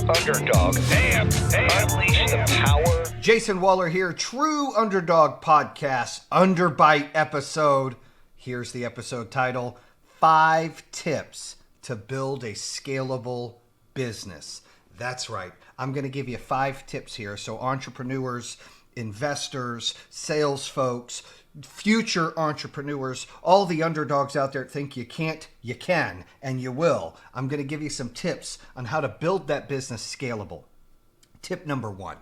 Underdog. Damn. Unleash the power. Jayson Waller here, True Underdog Podcast, Underbite episode. Here's the episode title, 5 Tips to Build a Scalable Business. That's right. I'm going to give you 5 tips here. So entrepreneurs, investors, sales folks, future entrepreneurs, all the underdogs out there that think you can't, you can, and you will. I'm going to give you some tips on how to build that business scalable. Tip number 1,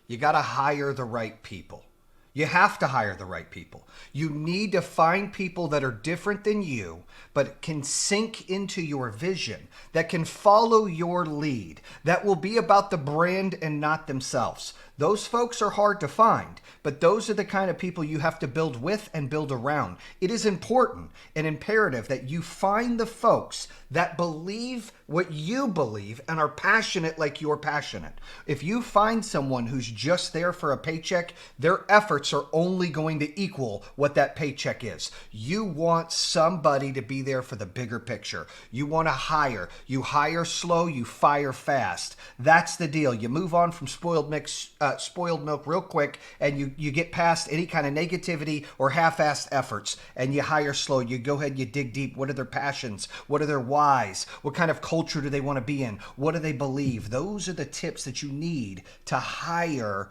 you got to hire the right people. You have to hire the right people. You need to find people that are different than you, but can sink into your vision, that can follow your lead, that will be about the brand and not themselves. Those folks are hard to find, but those are the kind of people you have to build with and build around. It is important and imperative that you find the folks that believe what you believe and are passionate like you're passionate. If you find someone who's just there for a paycheck, their efforts are only going to equal what that paycheck is. You want somebody to be there for the bigger picture. You want to hire. You hire slow, you fire fast. That's the deal. You move on from spoiled milk real quick, and you get past any kind of negativity or half-assed efforts, and you hire slow. You go ahead, you dig deep. What are their passions? What are their whys? What kind of culture do they want to be in? What do they believe? Those are the tips that you need to hire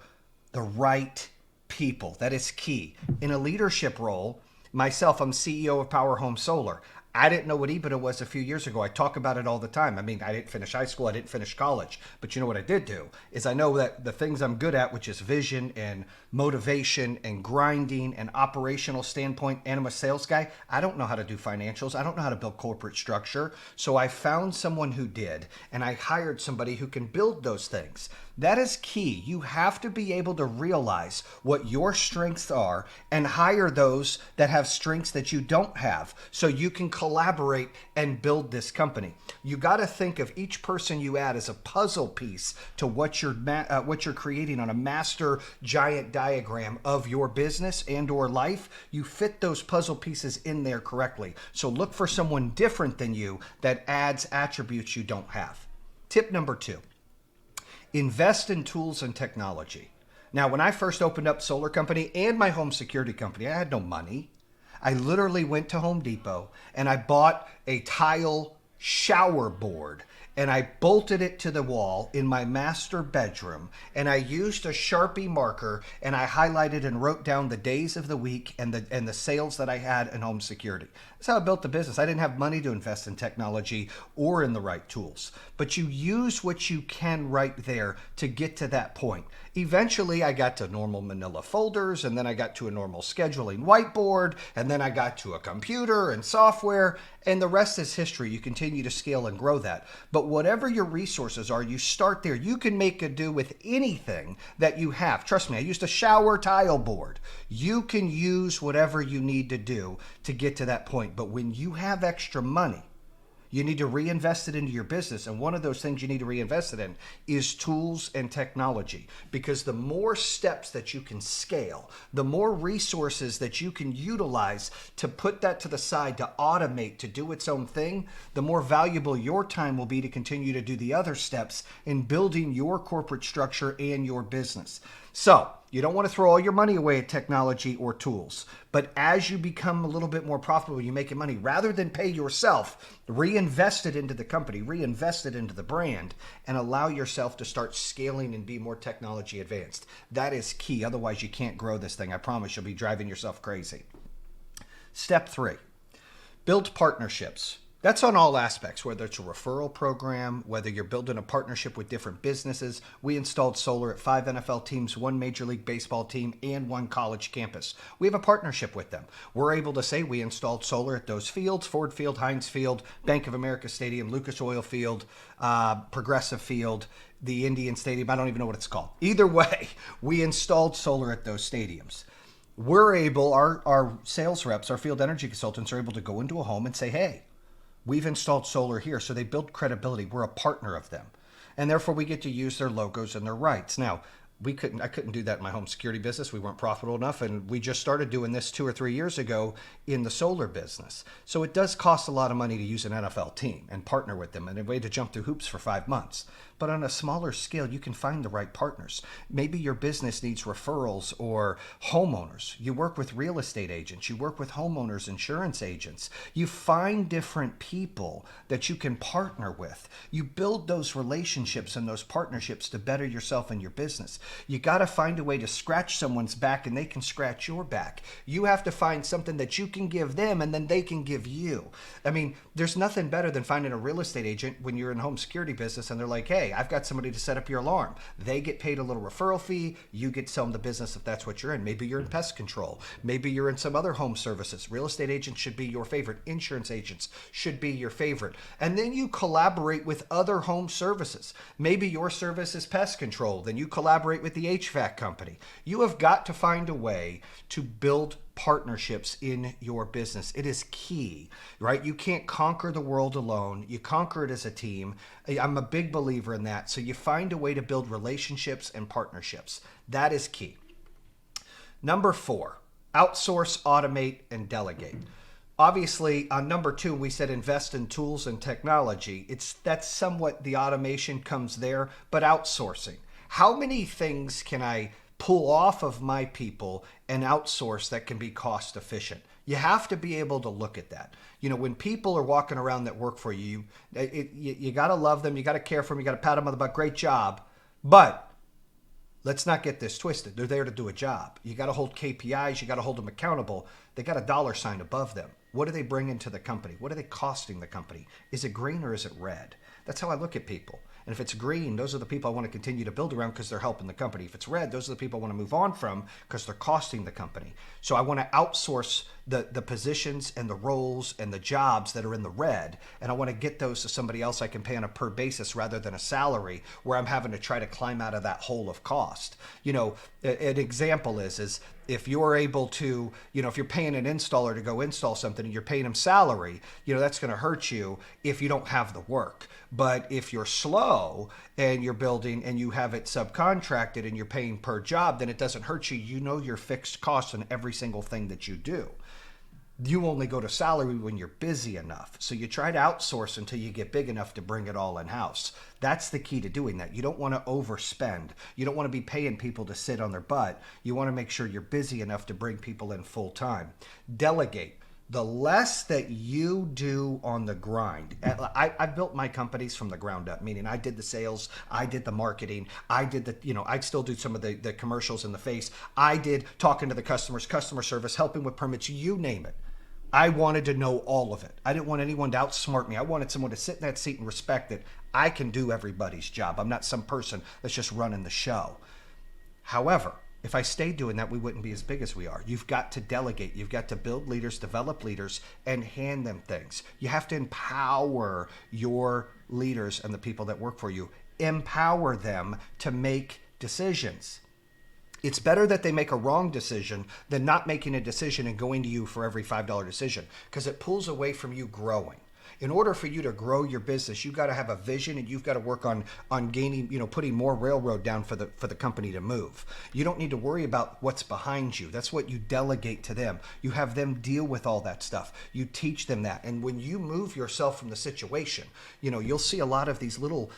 the right people. That is key. In a leadership role, myself, I'm CEO of Power Home Solar. I didn't know what EBITDA was a few years ago. I talk about it all the time. I mean, I didn't finish high school. I didn't finish college. But you know what I did do is I know that the things I'm good at, which is vision and motivation and grinding and operational standpoint, and I'm a sales guy, I don't know how to do financials. I don't know how to build corporate structure. So I found someone who did, and I hired somebody who can build those things. That is key. You have to be able to realize what your strengths are and hire those that have strengths that you don't have so you can collaborate and build this company. You got to think of each person you add as a puzzle piece to what you're creating on a master giant diagram of your business and or life. You fit those puzzle pieces in there correctly. So look for someone different than you that adds attributes you don't have. Tip number 2. Invest in tools and technology. Now, when I first opened up solar company and my home security company, I had no money. I literally went to Home Depot and I bought a tile shower board and I bolted it to the wall in my master bedroom, and I used a Sharpie marker and I highlighted and wrote down the days of the week and the sales that I had in home security. That's how I built the business. I didn't have money to invest in technology or in the right tools, but you use what you can right there to get to that point. Eventually, I got to normal manila folders, and then I got to a normal scheduling whiteboard, and then I got to a computer and software, and the rest is history. You continue to scale and grow that. But whatever your resources are, you start there. You can make a do with anything that you have. Trust me, I used a shower tile board. You can use whatever you need to do to get to that point. But when you have extra money, you need to reinvest it into your business. And one of those things you need to reinvest it in is tools and technology. Because the more steps that you can scale, the more resources that you can utilize to put that to the side, to automate, to do its own thing, the more valuable your time will be to continue to do the other steps in building your corporate structure and your business. So you don't want to throw all your money away at technology or tools. But as you become a little bit more profitable, you make money, rather than pay yourself, reinvest it into the company, reinvest it into the brand, and allow yourself to start scaling and be more technology advanced. That is key. Otherwise, you can't grow this thing. I promise you'll be driving yourself crazy. Step 3, build partnerships. That's on all aspects, whether it's a referral program, whether you're building a partnership with different businesses. We installed solar at 5 NFL teams, 1 Major League Baseball team, and 1 college campus. We have a partnership with them. We're able to say we installed solar at those fields: Ford Field, Heinz Field, Bank of America Stadium, Lucas Oil Field, Progressive Field, the Indian Stadium. I don't even know what it's called. Either way, we installed solar at those stadiums. We're able, our sales reps, our field energy consultants are able to go into a home and say, hey, we've installed solar here. So they build credibility. We're a partner of them. And therefore we get to use their logos and their rights. Now, I couldn't do that in my home security business. We weren't profitable enough. And we just started doing this 2 or 3 years ago in the solar business. So it does cost a lot of money to use an NFL team and partner with them and a way to jump through hoops for 5 months. But on a smaller scale, you can find the right partners. Maybe your business needs referrals or homeowners. You work with real estate agents. You work with homeowners, insurance agents. You find different people that you can partner with. You build those relationships and those partnerships to better yourself and your business. You got to find a way to scratch someone's back and they can scratch your back. You have to find something that you can give them and then they can give you. I mean, there's nothing better than finding a real estate agent when you're in home security business and they're like, hey, I've got somebody to set up your alarm. They get paid a little referral fee. You get to sell them the business if that's what you're in. Maybe you're in pest control. Maybe you're in some other home services. Real estate agents should be your favorite. Insurance agents should be your favorite. And then you collaborate with other home services. Maybe your service is pest control. Then you collaborate with the HVAC company. You have got to find a way to build partnerships in your business. It is key, right? You can't conquer the world alone. You conquer it as a team. I'm a big believer in that. So you find a way to build relationships and partnerships. That is key. Number 4, outsource, automate, and delegate. Obviously, on number 2, we said invest in tools and technology. That's somewhat the automation comes there, but outsourcing. How many things can I pull off of my people and outsource that can be cost efficient? You have to be able to look at that. You know, when people are walking around that work for you, you got to love them. You got to care for them. You got to pat them on the butt. Great job. But let's not get this twisted. They're there to do a job. You got to hold KPIs. You got to hold them accountable. They got a dollar sign above them. What are they bringing to the company? What are they costing the company? Is it green or is it red? That's how I look at people. And if it's green, those are the people I want to continue to build around because they're helping the company. If it's red, those are the people I want to move on from because they're costing the company. So I want to outsource the positions and the roles and the jobs that are in the red. And I want to get those to somebody else I can pay on a per basis rather than a salary where I'm having to try to climb out of that hole of cost. You know, an example is if you're able to, you know, if you're paying an installer to go install something and you're paying them salary, you know, that's going to hurt you if you don't have the work. But if you're slow and you're building and you have it subcontracted and you're paying per job, then it doesn't hurt you. You know your fixed costs on every single thing that you do. You only go to salary when you're busy enough. So you try to outsource until you get big enough to bring it all in-house. That's the key to doing that. You don't want to overspend. You don't want to be paying people to sit on their butt. You want to make sure you're busy enough to bring people in full time. Delegate. The less that you do on the grind. I built my companies from the ground up, meaning I did the sales, I did the marketing, I did the, you know, I still do some of the commercials in the face. I did talking to the customers, customer service, helping with permits, you name it. I wanted to know all of it. I didn't want anyone to outsmart me. I wanted someone to sit in that seat and respect that I can do everybody's job. I'm not some person that's just running the show. However, if I stayed doing that, we wouldn't be as big as we are. You've got to delegate. You've got to build leaders, develop leaders, and hand them things. You have to empower your leaders and the people that work for you. Empower them to make decisions. It's better that they make a wrong decision than not making a decision and going to you for every $5 decision because it pulls away from you growing. In order for you to grow your business, you've got to have a vision and you've got to work on gaining, you know, putting more railroad down for the company to move. You don't need to worry about what's behind you. That's what you delegate to them. You have them deal with all that stuff. You teach them that. And when you move yourself from the situation, you know, you'll see a lot of these little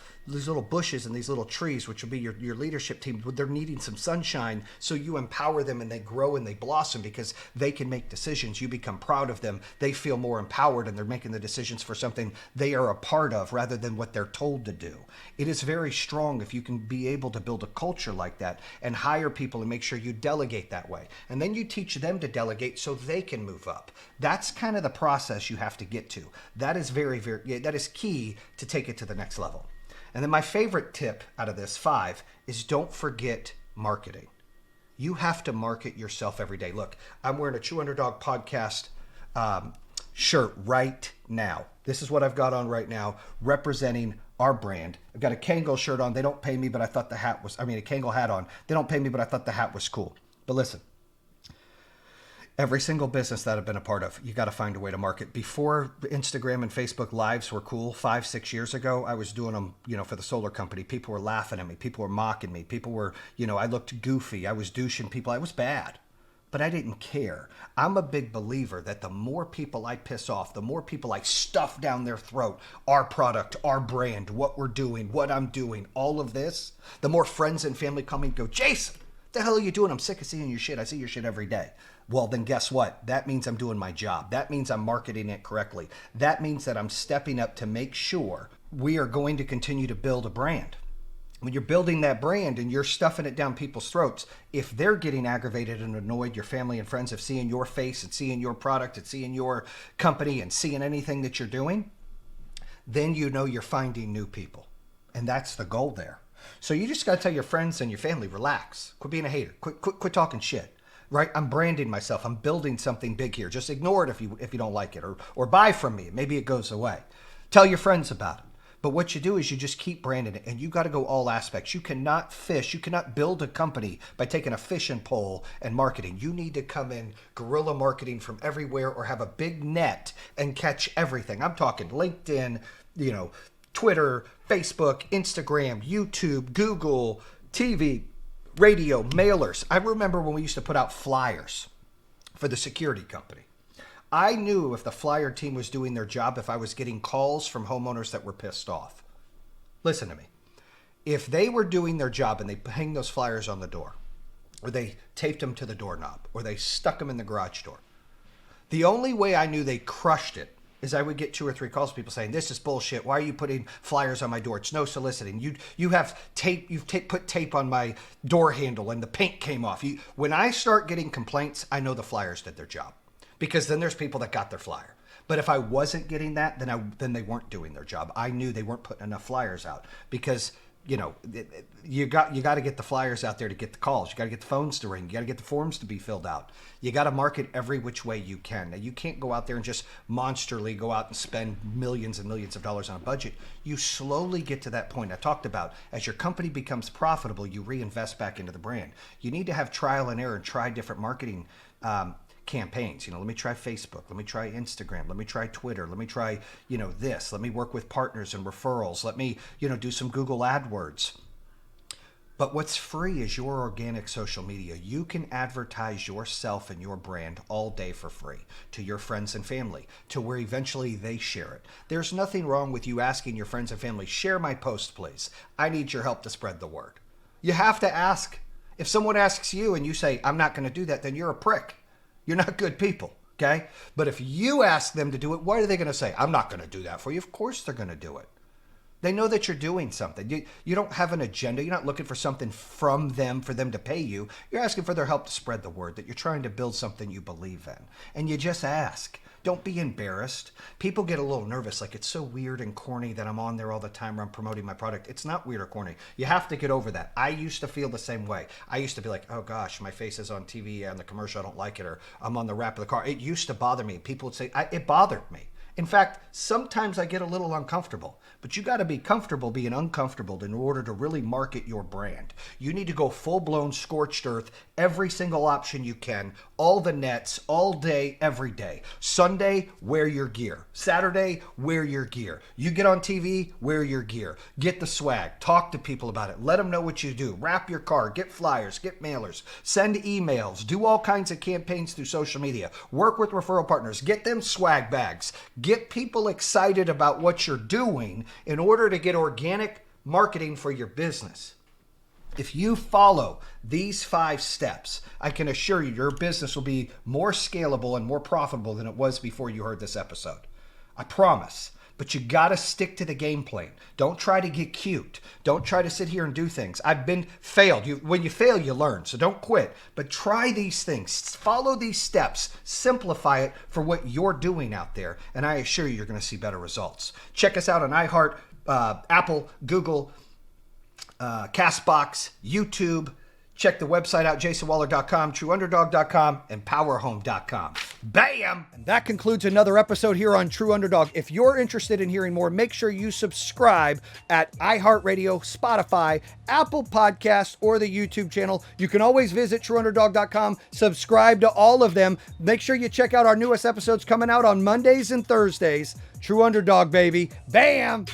bushes and these little trees, which will be your leadership team. They're needing some sunshine. So you empower them and they grow and they blossom because they can make decisions. You become proud of them. They feel more empowered and they're making the decisions for something they are a part of rather than what they're told to do. It is very strong if you can be able to build a culture like that and hire people and make sure you delegate that way. And then you teach them to delegate so they can move up. That's kind of the process you have to get to. That is that is key to take it to the next level. And then my favorite tip out of this 5 is don't forget marketing. You have to market yourself every day. Look, I'm wearing a True Underdog podcast shirt right now. This is what I've got on right now, representing our brand. I've got a Kangol shirt on. They don't pay me, but I thought a Kangol hat on. They don't pay me, but I thought the hat was cool. But listen, Every single business that I've been a part of, you got to find a way to market. Before Instagram and Facebook Lives were cool, 5-6 years ago, I was doing them, for the solar company. People were laughing at me. People were mocking me. People were, I looked goofy. I was douching people. I was bad, but I didn't care. I'm a big believer that the more people I piss off, the more people I stuff down their throat, our product, our brand, what we're doing, what I'm doing, all of this, the more friends and family come and go, Jayson, what the hell are you doing? I'm sick of seeing your shit. I see your shit every day. Well, then guess what? That means I'm doing my job. That means I'm marketing it correctly. That means that I'm stepping up to make sure we are going to continue to build a brand. When you're building that brand and you're stuffing it down people's throats, if they're getting aggravated and annoyed, your family and friends, of seeing your face and seeing your product and seeing your company and seeing anything that you're doing, then you're finding new people. And that's the goal there. So you just got to tell your friends and your family, relax. Quit being a hater. Quit talking shit. Right? I'm branding myself. I'm building something big here. Just ignore it if you don't like it, or buy from me. Maybe it goes away. Tell your friends about it. But what you do is you just keep branding it, and you got to go all aspects. You cannot fish. You cannot build a company by taking a fishing pole and marketing. You need to come in guerrilla marketing from everywhere, or have a big net and catch everything. I'm talking LinkedIn, Twitter, Facebook, Instagram, YouTube, Google, TV, radio, mailers. I remember when we used to put out flyers for the security company. I knew if the flyer team was doing their job if I was getting calls from homeowners that were pissed off. Listen to me. If they were doing their job and they hang those flyers on the door, or they taped them to the doorknob, or they stuck them in the garage door, the only way I knew they crushed it is I would get 2 or 3 calls, people saying, this is bullshit. Why are you putting flyers on my door? It's no soliciting. You have tape. You've put tape on my door handle and the paint came off. When I start getting complaints, I know the flyers did their job, because then there's people that got their flyer. But if I wasn't getting that, then they weren't doing their job. I knew they weren't putting enough flyers out, because you got to get the flyers out there to get the calls. You got to get the phones to ring. You got to get the forms to be filled out. You got to market every which way you can. Now, you can't go out there and just monsterly go out and spend millions and millions of dollars on a budget. You slowly get to that point I talked about. As your company becomes profitable, you reinvest back into the brand. You need to have trial and error and try different marketing campaigns. Let me try Facebook. Let me try Instagram. Let me try Twitter. Let me try, this. Let me work with partners and referrals. Let me, do some Google AdWords. But what's free is your organic social media. You can advertise yourself and your brand all day for free to your friends and family, to where eventually they share it. There's nothing wrong with you asking your friends and family, share my post, please. I need your help to spread the word. You have to ask. If someone asks you and you say, I'm not going to do that, then you're a prick. You're not good people, okay? But if you ask them to do it, what are they going to say? I'm not going to do that for you. Of course they're going to do it. They know that you're doing something. You don't have an agenda. You're not looking for something from them for them to pay you. You're asking for their help to spread the word that you're trying to build something you believe in. And you just ask. Don't be embarrassed. People get a little nervous, like it's so weird and corny that I'm on there all the time or I'm promoting my product. It's not weird or corny. You have to get over that. I used to feel the same way. I used to be like, oh gosh, my face is on TV on the commercial, I don't like it, or I'm on the wrap of the car. It used to bother me. People would say, it bothered me. In fact, sometimes I get a little uncomfortable, but you got to be comfortable being uncomfortable in order to really market your brand. You need to go full-blown scorched earth, every single option you can, all the nets, all day, every day. Sunday, wear your gear. Saturday, wear your gear. You get on TV, wear your gear. Get the swag. Talk to people about it. Let them know what you do. Wrap your car. Get flyers. Get mailers. Send emails. Do all kinds of campaigns through social media. Work with referral partners. Get them swag bags. Get people excited about what you're doing in order to get organic marketing for your business. If you follow these 5 steps, I can assure you your business will be more scalable and more profitable than it was before you heard this episode. I promise. But you got to stick to the game plan. Don't try to get cute. Don't try to sit here and do things. I've been failed. When you fail, you learn. So don't quit. But try these things. Follow these steps. Simplify it for what you're doing out there. And I assure you, you're going to see better results. Check us out on iHeart, Apple, Google, Castbox, YouTube. Check the website out, jasonwaller.com, trueunderdog.com, and powerhome.com. Bam! And that concludes another episode here on True Underdog. If you're interested in hearing more, make sure you subscribe at iHeartRadio, Spotify, Apple Podcasts, or the YouTube channel. You can always visit trueunderdog.com, subscribe to all of them. Make sure you check out our newest episodes coming out on Mondays and Thursdays. True Underdog, baby. Bam!